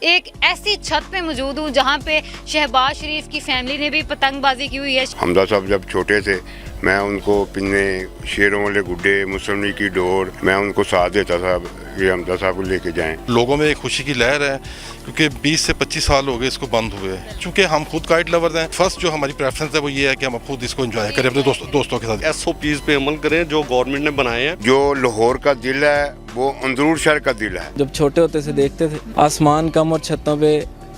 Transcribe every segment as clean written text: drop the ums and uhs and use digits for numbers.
एक ऐसी छत पे मौजूद हूँ जहाँ पे शहबाज शरीफ की फैमिली ने भी पतंगबाजी की हुई है। हमजा साहब जब छोटे थे मैं उनको पिन्ने, शेरों वाले गुड्डे, मुसलनी की डोर, मैं उनको साथ देता था ये हमजा साहब को लेके जाएं। लोगों में एक खुशी की लहर है क्योंकि 20 से 25 साल हो गए इसको बंद हुए। चूँकि हम खुद काइट लवर्स हैं, फर्स्ट जो हमारी प्रेफरेंस है वो ये है कि हम खुद इसको एंजॉय करें अपने दोस्तों के साथ। SOPs पे अमल करें जो गवर्नमेंट ने बनाए हैं। जो लाहौर का दिल है वो अंदरूर शहर का दिल है। जब छोटे होते से देखते थे आसमान कम और छतों पे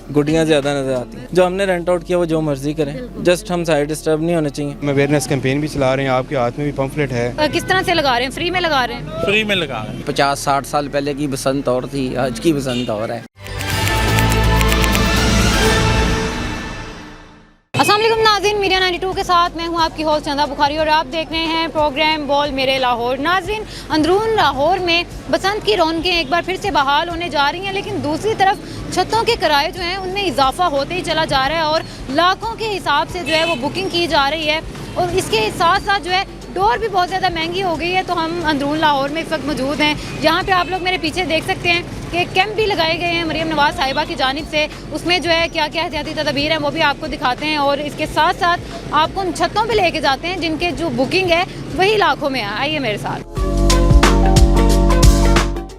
गुड़ियाँ ज़्यादा नजर आती हैं। जो हमने रेंट आउट किया वो जो मर्जी करें, जस्ट हम साइड डिस्टर्ब नहीं होने चाहिए। हम अवेयरनेस कैंपेन भी चला रहे हैं, आपके हाथ में भी पम्फलेट है। किस तरह से लगा रहे हैं? फ्री में लगा रहे हैं? फ्री में लगा रहे हैं। 50-60 साल पहले की बसंत और थी, आज की बसंत और है। अस्सलाम वालेकुम नाज़रीन, मीडिया 92 के साथ मैं हूं आपकी होस्ट चंदा बुखारी और आप देख रहे हैं प्रोग्राम बोल मेरे लाहौर। नाज़रीन, अंदरून लाहौर में बसंत की रौनकें एक बार फिर से बहाल होने जा रही हैं, लेकिन दूसरी तरफ छतों के किराए जो हैं उनमें इजाफा होते ही चला जा रहा है और लाखों के हिसाब से जो है वो बुकिंग की जा रही है और इसके साथ साथ जो है डोर भी बहुत ज़्यादा महंगी हो गई है। तो हम अंदरून लाहौर में इस वक्त मौजूद हैं, जहाँ पे आप लोग मेरे पीछे देख सकते हैं कि कैंप भी लगाए गए हैं मरीम नवाज साहिबा की जानिब से। उसमें जो है क्या क्या एहतियाती तदबीर हैं वो भी आपको दिखाते हैं और इसके साथ साथ आपको उन छतों पे लेके जाते हैं जिनके जो बुकिंग है वही लाखों में है। आइए मेरे साथ।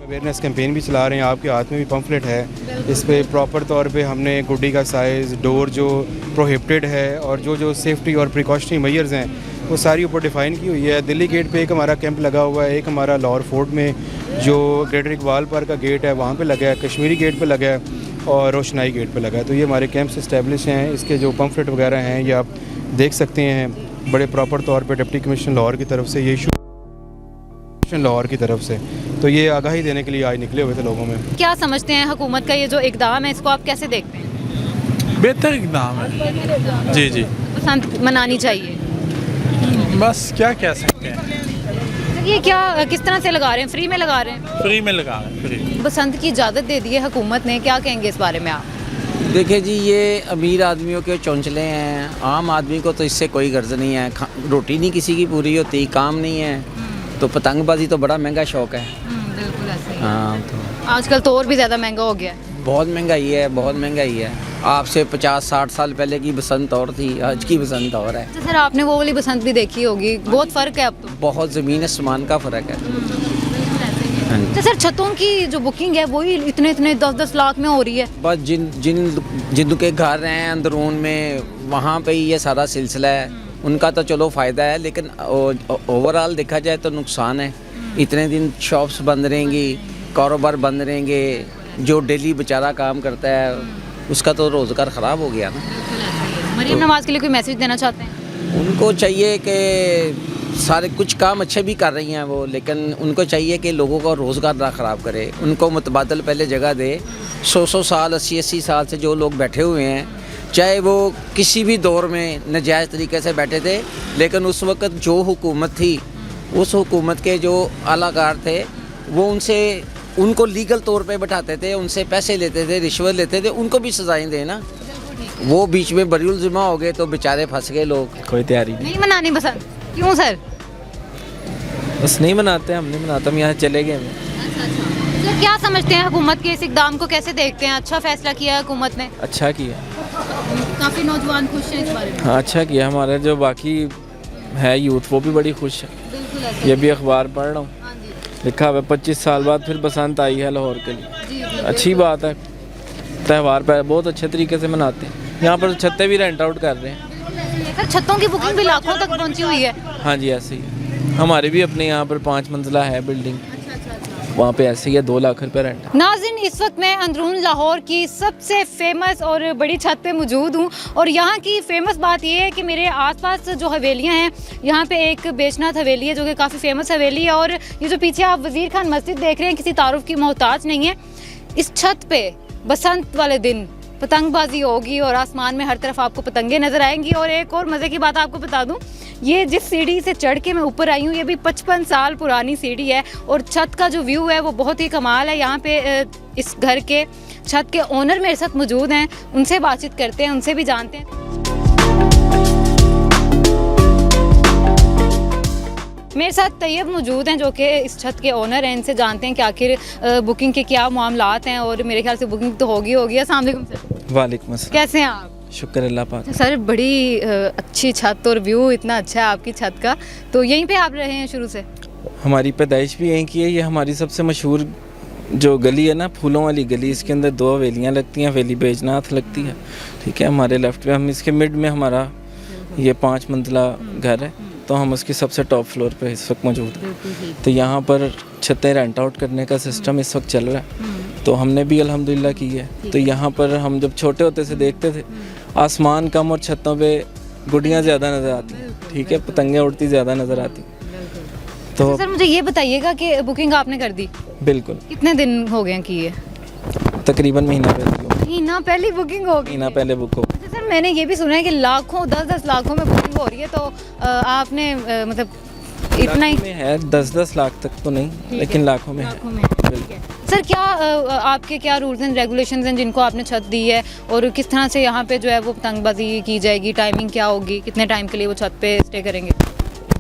अवेयरनेस कैंपेन भी चला रहे हैं, आपके हाथ में भी पम्फलेट है। इस पे प्रॉपर तौर पे हमने गुड्डी का साइज़, डोर जो प्रोहिबिटेड है और जो सेफ्टी और प्रिकॉशनरी मेजर्स हैं वो सारी ऊपर डिफ़ाइन की हुई है। दिल्ली गेट पे एक हमारा कैंप लगा हुआ है, एक हमारा लाहौर फोर्ट में जो ग्रेटर इकबाल पार्क का गेट है वहाँ पे लगा है, कश्मीरी गेट पे लगा है और रोशनाई गेट पे लगा है। तो ये हमारे कैंप्स इस्टेब्लिश हैं। इसके जो पम्फलेट वगैरह हैं ये आप देख सकते हैं बड़े प्रॉपर तौर पर डिप्टी कमिश्नर लाहौर की तरफ से, ये इशू लाहौर की तरफ से, तो ये आगाही देने के लिए आज निकले हुए थे लोगों में। क्या समझते हैं हुकूमत का ये जो इकदाम है, इसको आप कैसे देखते हैं? बेहतर इकदाम है। जी जी, बसंत मनानी चाहिए। बस क्या कह सकते हैं। ये क्या किस तरह से लगा रहे हैं? फ्री में लगा रहे हैं? फ्री में लगा रहे हैं। फ्री। बसंत की इजाज़त दे दी है हुकूमत ने, क्या कहेंगे इस बारे में आप? देखिए जी, ये अमीर आदमियों के चौंचले हैं, आम आदमी को तो इससे कोई गर्ज नहीं है। रोटी नहीं किसी की पूरी होती, काम नहीं है, तो पतंगबाजी तो बड़ा महंगा शौक है। बिल्कुल ऐसे। हाँ, तो आजकल तो और भी ज़्यादा महंगा हो गया है। बहुत महंगाई है, बहुत महंगाई है। आपसे 50-60 साल पहले की बसंत और थी, आज की बसंत और है। तो सर आपने वो वाली बसंत भी देखी होगी, बहुत फ़र्क है अब तो। बहुत ज़मीन आसमान का फ़र्क है। तो सर छतों की जो बुकिंग है वही इतने 10-10 लाख में हो रही है। बस जिनके घर हैं अंदरून में वहाँ पे ही ये सारा सिलसिला है। उनका तो चलो फ़ायदा है, लेकिन ओवरऑल देखा जाए तो नुकसान है। इतने दिन शॉप्स बंद रहेंगी, कारोबार बंद रहेंगे, जो डेली बेचारा काम करता है उसका तो रोज़गार ख़राब हो गया ना। मरीम नवाज के लिए कोई मैसेज देना चाहते हैं? उनको चाहिए कि सारे कुछ काम अच्छे भी कर रही हैं वो, लेकिन उनको चाहिए कि लोगों का रोज़गार ना ख़राब करे। उनको मुतबादल पहले जगह दे। 100 साल 80 साल से जो लोग बैठे हुए हैं, चाहे वो किसी भी दौर में नाजायज़ तरीके से बैठे थे, लेकिन उस वक़्त जो हुकूमत थी, उस हुकूमत के जो आलाकार थे वो उनको लीगल तौर पे बैठाते थे, उनसे पैसे लेते थे, रिश्वत लेते थे, उनको भी सजाएं देना। वो बीच में बरीउल ज़िम्मा हो गए तो बेचारे फंस गए लोग। कोई तैयारी नहीं मनानी बसंत? क्यों सर? बस नहीं मनाते, हम नहीं मनाते, हम यहाँ चले गए। तो क्या समझते हैं हुकूमत के इस इकदाम को, कैसे देखते हैं? अच्छा फैसला किया है हुकूमत ने? अच्छा किया, काफ़ी नौजवान खुश हैं इस बारे में। हाँ अच्छा किया। हमारे जो बाकी है यूथ वो भी बड़ी खुश है। बिल्कुल ऐसे। ये भी अखबार पढ़ रहा हूँ, हाँ जी। लिखा हुआ 25 साल बाद फिर बसंत आई है लाहौर के लिए। जी, जी, अच्छी बात है। त्यौहार पर बहुत अच्छे तरीके से मनाते हैं। यहाँ पर छतें भी रेंट आउट कर रहे हैं। सर छतों की बुकिंग भी लाखों तक पहुंची हुई है। हाँ जी ऐसे ही है। हमारे भी अपने यहाँ पर 5 मंजिला है बिल्डिंग, वहाँ पे ऐसे ही है, 2 लाख रुपये रेंट। नाज़रीन, इस वक्त मैं अंदरून लाहौर की सबसे फेमस और बड़ी छत पे मौजूद हूँ और यहाँ की फेमस बात ये है कि मेरे आसपास जो हवेलियाँ हैं, यहाँ पे एक बेशनाथ हवेली है जो कि काफ़ी फेमस हवेली है और ये जो पीछे आप वज़ीर खान मस्जिद देख रहे हैं किसी तारुफ की मोहताज नहीं है। इस छत पे बसंत वाले दिन पतंगबाजी होगी और आसमान में हर तरफ आपको पतंगे नज़र आएंगी। और एक और मज़े की बात आपको बता दूं, ये जिस सीढ़ी से चढ़ के मैं ऊपर आई हूँ ये भी 55 साल पुरानी सीढ़ी है और छत का जो व्यू है वो बहुत ही कमाल है। यहाँ पे इस घर के छत के ओनर मेरे साथ मौजूद हैं, उनसे बातचीत करते हैं, उनसे भी जानते हैं। मेरे साथ तैयब मौजूद हैं जो कि इस छत के ओनर हैं, इनसे जानते हैं कि आखिर बुकिंग के क्या मामलात हैं और मेरे ख्याल से बुकिंग तो होगी अस्सलाम वालेकुम सर। वालेकुम अस्सलाम। कैसे हैं आप? शुक्र अल्लाह पाक। सर बड़ी अच्छी छत और व्यू इतना अच्छा है आपकी छत का, तो यहीं पे आप रहे हैं शुरू से? हमारी पैदाइश भी यहीं की है। ये हमारी सबसे मशहूर जो गली है ना, फूलों वाली गली, इसके अंदर 2 हवेलियाँ लगती हैं। हवेली बेजनाथ लगती है, ठीक है। हमारे लेफ्ट में, हम इसके मिड में हमारा ये 5 मंजिला घर है, तो हम उसकी सबसे टॉप फ्लोर पे इस वक्त मौजूद हैं। तो यहाँ पर छतें रेंट आउट करने का सिस्टम इस वक्त चल रहा है, तो हमने भी अल्हम्दुलिल्लाह की है। तो यहाँ पर हम जब छोटे होते से देखते थे, आसमान कम और छतों पे गुड़ियाँ ज़्यादा नज़र आती हैं, ठीक है, पतंगें उड़ती ज़्यादा नज़र आती। तो सर मुझे ये बताइएगा कि बुकिंग आपने कर दी? बिल्कुल। कितने दिन हो गए की है? तकरीबन महीना पहले बुकिंग हो गई? महीना पहले बुक हो। अच्छा सर, मैंने ये भी सुना है कि लाखों 10-10 लाखों में बुकिंग हो रही है, तो आपने मतलब इतना ही में है, 10-10 लाख तक तो नहीं, लेकिन लाखों में है। सर क्या आपके क्या रूल्स एंड रेगुलेशंस हैं जिनको आपने छत दी है, और किस तरह से यहाँ पे जो है वो पतंगबाजी की जाएगी? टाइमिंग क्या होगी? कितने टाइम के लिए वो छत पे स्टे करेंगे?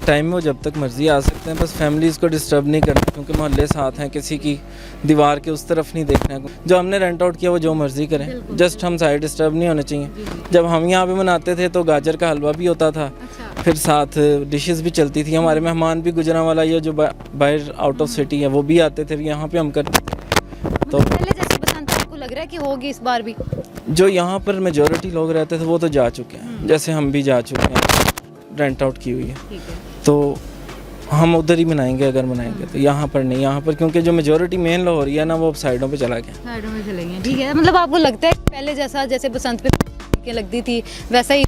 टाइम में वो जब तक मर्जी आ सकते हैं, बस फैमिलीज़ को डिस्टर्ब नहीं करना, क्योंकि मोहल्ले साथ हैं, किसी की दीवार के उस तरफ नहीं देखना है। जो हमने रेंट आउट किया वो जो मर्जी करें, जस्ट हम साइड डिस्टर्ब नहीं होने चाहिए। जब हम यहाँ पे मनाते थे तो गाजर का हलवा भी होता था, फिर साथ डिशेस भी चलती थी। हमारे मेहमान भी गुजरांवाला या जो बाहर आउट ऑफ सिटी है वो भी आते थे, यहाँ पे हम करते थे। तो पहले जैसे बसंत आपको लग रहा है कि होगी इस बार भी? जो यहाँ पर मेजॉरिटी लोग रहते थे वो तो जा चुके हैं, जैसे हम भी जा चुके हैं, रेंट आउट की हुई है, तो हम उधर ही मनाएंगे अगर मनाएंगे तो। यहाँ पर नहीं, यहाँ पर क्योंकि जो मेजॉरिटी मेन लाहौरी है ना, वो अब साइडों पे चला गया। साइडों में चले गए, ठीक है। मतलब आपको लगता है पहले जैसा जैसे बसंत पे लगती थी वैसा ही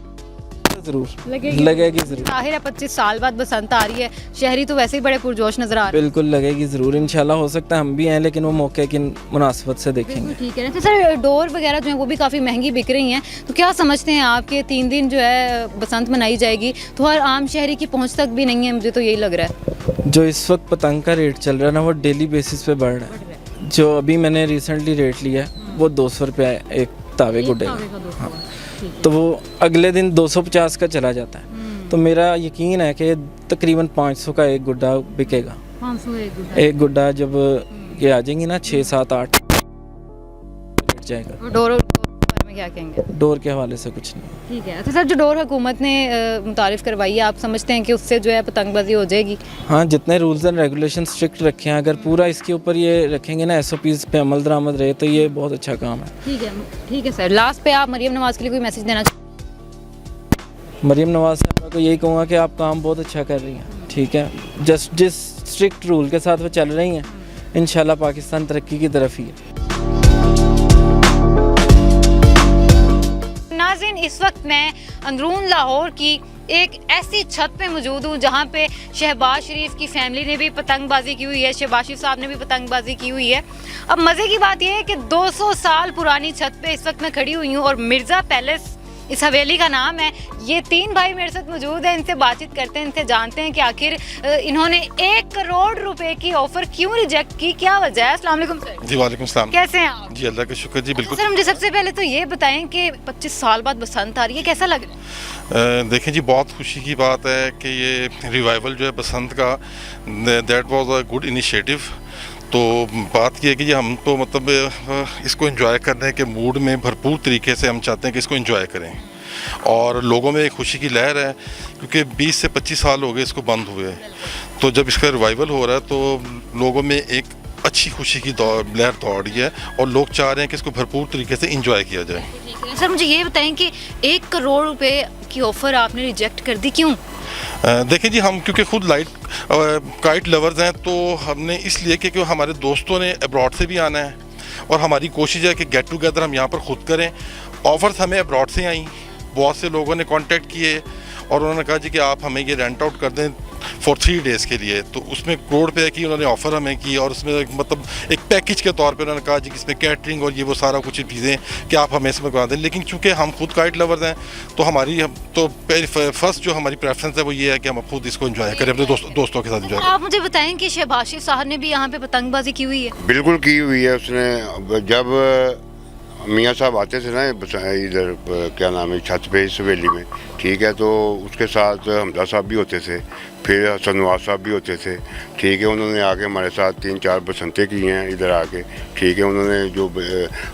ज़रूर लगेगी ज़रूर। जाहिर है 25 साल बाद बसंत आ रही है, शहरी तो वैसे ही बड़े पुरजोश नजर आ रहे हैं। बिल्कुल लगेगी ज़रूर, इंशाल्लाह। हो सकता है हम भी हैं, लेकिन वो मौके की मुनासिबत से देखेंगे। ठीक है। तो सर डोर वगैरह जो है वो भी काफ़ी महंगी बिक रही हैं, तो क्या समझते हैं आप कि 3 दिन जो है बसंत मनाई जाएगी तो हर आम शहरी की पहुँच तक भी नहीं है? मुझे तो यही लग रहा है। जो इस वक्त पतंग का रेट चल रहा है ना, वो डेली बेसिस पे बढ़ रहा है। जो अभी मैंने रिसेंटली रेट लिया है वो 200 रुपये एक तावे गुड्डे का, हाँ। तो वो अगले दिन 250 का चला जाता है। तो मेरा यकीन है कि तकरीबन 500 का एक गुड्डा बिकेगा। 500 एक गुड्डा जब ये आ जाएंगी ना 6, 7, 8 बिक जाएगा। डोर में क्या कहेंगे? डोर के हवाले से कुछ नहीं। ठीक है। तो सर जो डोर हुकूमत ने मुतारिफ करवाई है, आप समझते हैं कि उससे जो है पतंगबाजी हो जाएगी? हाँ, जितने रूल्स एंड रेगुलेशन स्ट्रिक्ट रखे हैं, अगर पूरा इसके ऊपर ये रखेंगे ना, SOPs पे अमल दरामद रहे, तो ये बहुत अच्छा काम है। ठीक है सर। लास्ट पे आप मरियम नवाज़ के लिए कोई मैसेज देना चाहिए? मरियम नवाज़ साहब को यही कहूँगा कि आप काम बहुत अच्छा कर रही हैं, ठीक है। जस्ट जिस स्ट्रिक्ट रूल के साथ वो चल रही हैं, इंशाल्लाह पाकिस्तान तरक्की की तरफ ही है। नाज़रीन, इस वक्त मैं अंदरून लाहौर की एक ऐसी छत पे मौजूद हूँ जहाँ पे शहबाज शरीफ की फैमिली ने भी पतंगबाजी की हुई है, शहबाज शरीफ साहब ने भी पतंगबाजी की हुई है। अब मज़े की बात यह है कि 200 साल पुरानी छत पे इस वक्त मैं खड़ी हुई हूँ, और मिर्ज़ा पैलेस इस हवेली का नाम है। ये 3 भाई मेरे साथ मौजूद हैं, इनसे बातचीत करते हैं, इनसे जानते हैं कि आखिर इन्होंने 1 करोड़ रुपए की ऑफर क्यों रिजेक्ट की, क्या वजह है। अस्सलाम वालेकुम सर। जी वालेकुम सलाम। कैसे हैं आप? जी अल्लाह का शुक्र जी, बिल्कुल। सर मुझे सबसे पहले तो ये बताएं कि 25 साल बाद बसंत आ रही है, कैसा लग रहा है? देखें जी, बहुत खुशी की बात है कि ये रिवाइवल जो है बसंत का, that was a good initiative. तो बात ये है कि जी हम तो मतलब इसको एंजॉय करने के मूड में भरपूर तरीके से हम चाहते हैं कि इसको एंजॉय करें, और लोगों में एक खुशी की लहर है, क्योंकि 20 से 25 साल हो गए इसको बंद हुए। तो जब इसका रिवाइवल हो रहा है तो लोगों में एक अच्छी खुशी की लहर दौड़ रही है, और लोग चाह रहे हैं कि इसको भरपूर तरीके से इंजॉय किया जाए। सर मुझे ये बताएं कि 1 करोड़ रुपए की ऑफ़र आपने रिजेक्ट कर दी, क्यों? देखें जी, हम क्योंकि खुद काइट लवर्स हैं, तो हमने इसलिए क्योंकि हमारे दोस्तों ने अब्रॉड से भी आना है, और हमारी कोशिश है कि गेट टुगेदर हम यहाँ पर ख़ुद करें। ऑफ़र्स हमें अब्रॉड से आई, बहुत से लोगों ने कांटेक्ट किए और उन्होंने कहा जी कि आप हमें ये रेंट आउट कर दें फॉर 3 डेज़ के लिए। तो उसमें करोड़ रुपये की उन्होंने ऑफ़र हमें की, और उसमें मतलब एक पैकेज के तौर पे उन्होंने कहा जी कि इसमें कैटरिंग और ये वो सारा कुछ चीज़ें कि आप हमें इसमें करवा दें। लेकिन चूँकि हम खुद काइट लवर्स हैं, तो हमारी तो फर्स्ट जो हमारी प्रेफरेंस है वो ये है कि हम खुद इसको एंजॉय करें, अपने दोस्तों के साथ एंजॉय करें। आप मुझे बताएं कि शहबाज शरीफ साहब ने भी यहाँ पे पतंगबाजी की हुई है? बिल्कुल की हुई है उसने। जब मियाँ साहब आते थे ना इधर क्या नाम है छत पे इस हवेली में, ठीक है, तो उसके साथ हमजा साहब भी होते थे, फिर हसन नवाज साहब भी होते थे, ठीक है। उन्होंने आके हमारे साथ 3-4 बसंतें की हैं इधर आके, ठीक है। उन्होंने जो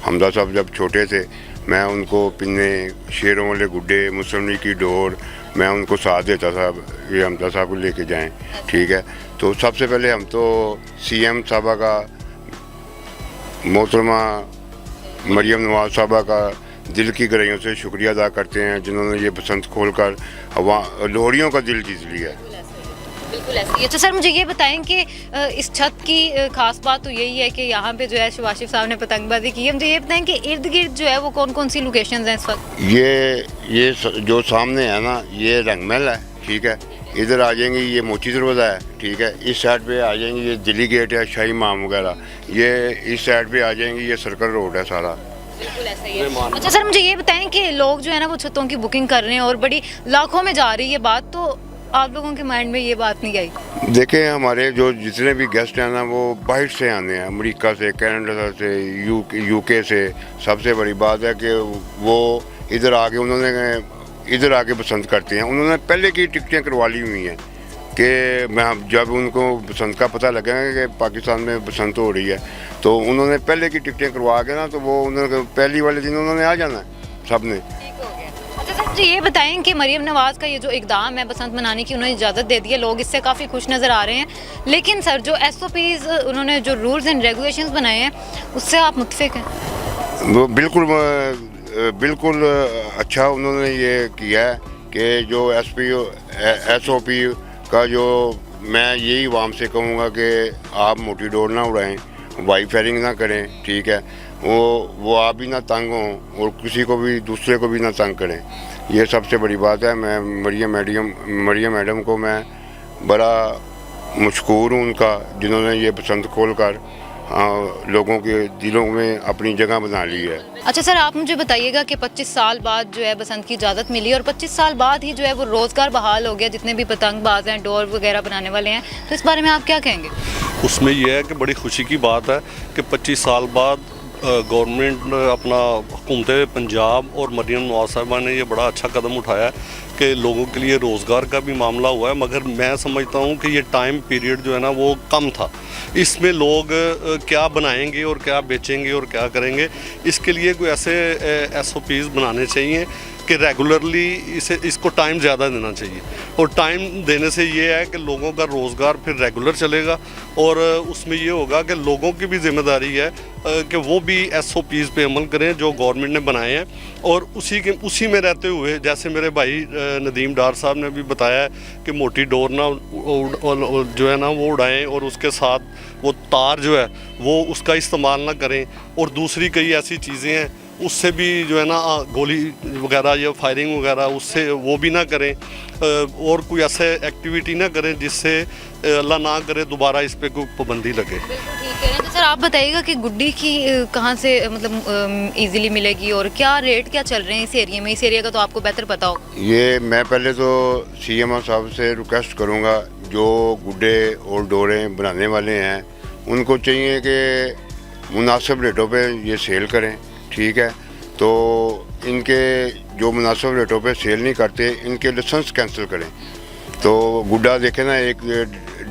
हमजा साहब जब छोटे थे, मैं उनको पिन्ने, शेरों वाले गुड्डे, मुसलनी की डोर, मैं उनको साथ देता था, ये हमजा साहब को लेके जाएं, ठीक है। तो सबसे पहले हम तो CM साहबा का, मोहतरमा मरियम नवाज साहबा का दिल की गहराइयों से शुक्रिया अदा करते हैं, जिन्होंने ये बसंत खोलकर हवा लोहड़ियों का दिल जीत लिया है। बिल्कुल ऐसे ही। अच्छा सर, मुझे ये बताएं कि इस छत की खास बात तो यही है कि यहाँ पे जो है शिवाशिफ साहब ने पतंगबाजी की है। मुझे ये बताएं कि इर्द गिर्द जो है वो कौन कौन सी लोकेशंस हैं इस वक्त? ये जो सामने है ना, ये रंगमहल है, ठीक है। इधर आ जाएंगे, ये मोची दरवाज़ा है, ठीक है। इस साइड पे आ जाएंगे, ये दिल्ली गेट है, शाही माम वगैरह। ये इस साइड पे आ जाएंगे, ये सर्कल रोड है सारा। बिल्कुल ऐसा ही है। अच्छा सर, मुझे ये बताएं कि लोग जो है ना वो छतों की बुकिंग कर रहे हैं और बड़ी लाखों में जा रही है बात, तो आप लोगों के माइंड में ये बात नहीं आई? देखें, हमारे जो जितने भी गेस्ट हैं ना, वो बाहर से आने हैं, अमेरिका से, कनाडा से, यूके से। सबसे बड़ी बात है कि वो इधर आके उन्होंने इधर आके बसंत करते हैं। उन्होंने पहले की टिकटें करवा ली हुई हैं कि मैं जब उनको बसंत का पता लगा कि पाकिस्तान में बसंत हो रही है, तो उन्होंने पहले की टिकटें करवा के ना, तो वो उन्होंने पहली वाले दिन उन्होंने आ जाना है सब ने। अच्छा सर, मुझे ये बताएं कि मरियम नवाज़ का ये जो इक़दाम है बसंत मनाने की, उन्होंने इजाज़त दे दी है, लोग इससे काफ़ी खुश नज़र आ रहे हैं, लेकिन सर जो SOPs उन्होंने जो रूल्स एंड रेगुलेशंस बनाए हैं उससे आप मुत्तफ़िक़ हैं? वो बिल्कुल अच्छा उन्होंने ये किया है कि जो SOP का जो, मैं यही आवाम से कहूँगा कि आप मोटी डोर ना उड़ाएं, वाइट फायरिंग ना करें, ठीक है। वो आप भी ना तंग हों और किसी को भी, दूसरे को भी ना तंग करें। ये सबसे बड़ी बात है। मैं मरियम मैडम को मैं बड़ा मशकूर हूँ उनका, जिन्होंने ये बसंत खोल कर लोगों के दिलों में अपनी जगह बना ली है। अच्छा सर, आप मुझे बताइएगा कि 25 साल बाद जो है बसंत की इजाज़त मिली और 25 साल बाद ही जो है वो रोज़गार बहाल हो गया, जितने भी पतंगबाज हैं, डोर वगैरह बनाने वाले हैं, तो इस बारे में आप क्या कहेंगे? उसमें यह है कि बड़ी खुशी की बात है कि 25 साल बाद गवर्नमेंट अपना हुकूमत पंजाब और मरियम नवाज साहिबा ने ये बड़ा अच्छा कदम उठाया है कि लोगों के लिए रोज़गार का भी मामला हुआ है। मगर मैं समझता हूँ कि ये टाइम पीरियड जो है ना वो कम था। इसमें लोग क्या बनाएंगे और क्या बेचेंगे और क्या करेंगे, इसके लिए कोई ऐसे SOPs बनाने चाहिए कि रेगुलरली इसको टाइम ज़्यादा देना चाहिए। और टाइम देने से ये है कि लोगों का रोज़गार फिर रेगुलर चलेगा और उसमें ये होगा कि लोगों की भी जिम्मेदारी है कि वो भी SOPs पे अमल करें जो गवर्नमेंट ने बनाए हैं, और उसी में रहते हुए, जैसे मेरे भाई नदीम डार साहब ने भी बताया है कि मोटी डोर ना जो है ना वो उड़ाएं और उसके साथ वो तार जो है वो उसका इस्तेमाल ना करें। और दूसरी कई ऐसी चीज़ें हैं उससे भी जो है ना गोली वगैरह या फायरिंग वगैरह उससे वो भी ना करें, और कोई ऐसे एक्टिविटी ना करें जिससे अल्लाह ना करे दोबारा इस पे कोई पाबंदी लगे। बिल्कुल ठीक है। तो सर आप बताइएगा कि गुड्डी की कहाँ से मतलब इजीली मिलेगी और क्या रेट क्या चल रहे हैं इस एरिया में? इस एरिया का तो आपको बेहतर पता हो। ये मैं पहले तो CM साहब से रिक्वेस्ट करूँगा, जो गुड्डे और डोरें बनाने वाले हैं उनको चाहिए कि मुनासिब रेटों पे ये सेल करें, ठीक है। तो इनके जो मुनासिब रेटों पे सेल नहीं करते, इनके लाइसेंस कैंसिल करें। तो गुड्डा देखें ना, एक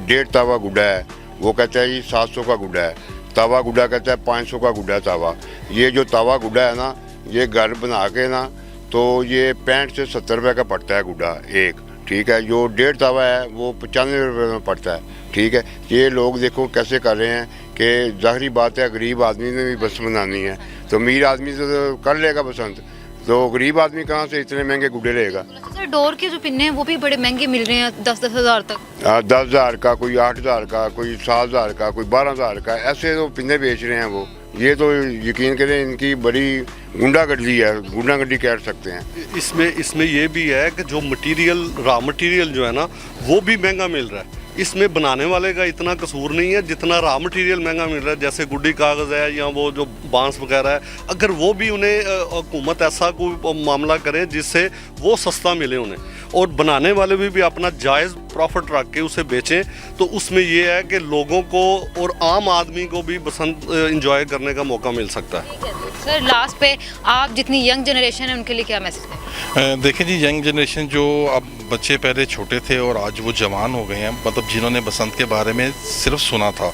1.5 तावा गुड्डा है, वो कहता है जी 700 का गुड्डा है। तावा गुड्डा कहता है 500 का गुड्डा तावा। ये जो तावा गुड्डा है ना, ये घर बना के ना तो ये 65 से 70 रुपये का पड़ता है गुड्डा एक, ठीक है। जो 1.5 तावा है वो 95 रुपये में पड़ता है, ठीक है। ये लोग देखो कैसे कर रहे हैं कि ज़ाहिरी बात है, गरीब आदमी ने भी बस बनानी है, तो अमीर आदमी तो कर लेगा बसंत, तो गरीब आदमी कहाँ से इतने महंगे गुड्डे लेगा। सर डोर के जो पिन्ने हैं वो भी बड़े महंगे मिल रहे हैं, 10-10 हज़ार तक। 10,000 का, कोई 8,000 का, कोई 7,000 का, कोई 12,000 का, ऐसे तो पिन्ने बेच रहे हैं वो। ये तो यकीन करें इनकी बड़ी गुंडागर्दी है, गुंडागर्दी कह सकते हैं। इसमें ये भी है कि जो मटेरियल, रॉ मटेरियल जो है ना वो भी महंगा मिल रहा है। इसमें बनाने वाले का इतना कसूर नहीं है जितना रॉ मटेरियल महंगा मिल रहा है। जैसे गुड्डी कागज़ है या वो जो बांस वगैरह है, अगर वो भी उन्हें हुकूमत ऐसा कोई मामला करे जिससे वो सस्ता मिले उन्हें, और बनाने वाले भी अपना जायज़ प्रॉफिट रख के उसे बेचें, तो उसमें ये है कि लोगों को और आम आदमी को भी बसंत इंजॉय करने का मौका मिल सकता है। सर लास्ट पे आप जितनी यंग जनरेशन है उनके लिए क्या मैसेज दें? देखें जी, यंग जनरेशन जो अब बच्चे पहले छोटे थे और आज वो जवान हो गए हैं, मतलब जिन्होंने बसंत के बारे में सिर्फ सुना था,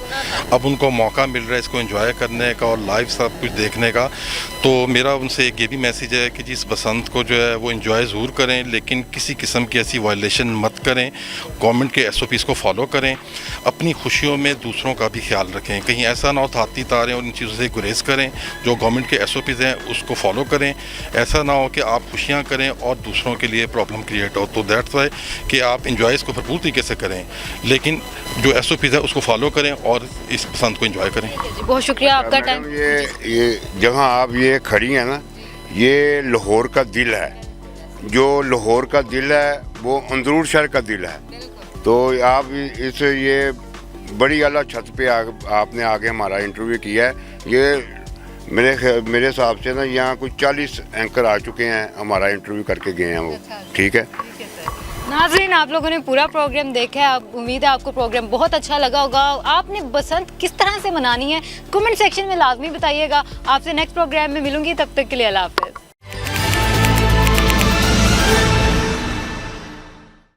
अब उनको मौका मिल रहा है इसको एंजॉय करने का और लाइव सब कुछ देखने का। तो मेरा उनसे एक ये भी मैसेज है कि जिस बसंत को जो है वो एंजॉय ज़रूर करें, लेकिन किसी किस्म की ऐसी वायलेशन मत करें, गवर्नमेंट के SOPs को फॉलो करें, अपनी खुशियों में दूसरों का भी ख्याल रखें, कहीं ऐसा ना हो ताती तारें और इन चीज़ों से गुरेज करें। जो गवर्नमेंट के SOPs हैं उसको फॉलो करें, ऐसा ना हो कि आप खुशियाँ करें और दूसरों के लिए प्रॉब्लम क्रिएट हो। तो दैट्स वाई कि आप इंजॉय इसको भरपूर तरीके से करें, लेकिन जो SOPs है उसको फॉलो करें और इस पसंद को एंजॉय करें। बहुत शुक्रिया आपका टाइम। ये जहाँ आप ये खड़ी हैं ना, ये लाहौर का दिल है। जो लाहौर का दिल है वो अंदरूर शहर का दिल है। तो आप इस ये बड़ी आला छत पे आपने आके हमारा इंटरव्यू किया है। ये मेरे हिसाब से ना यहाँ कुछ 40 एंकर आ चुके हैं, हमारा इंटरव्यू करके गए हैं वो। ठीक है नाज़रीन, आप लोगों ने पूरा प्रोग्राम देखा है, उम्मीद है आपको प्रोग्राम बहुत अच्छा लगा होगा। आपने बसंत किस तरह से मनानी है कमेंट सेक्शन में लाजमी बताइएगा। आपसे नेक्स्ट प्रोग्राम में मिलूंगी, तब तक के लिए अल्लाह हाफ़िज़।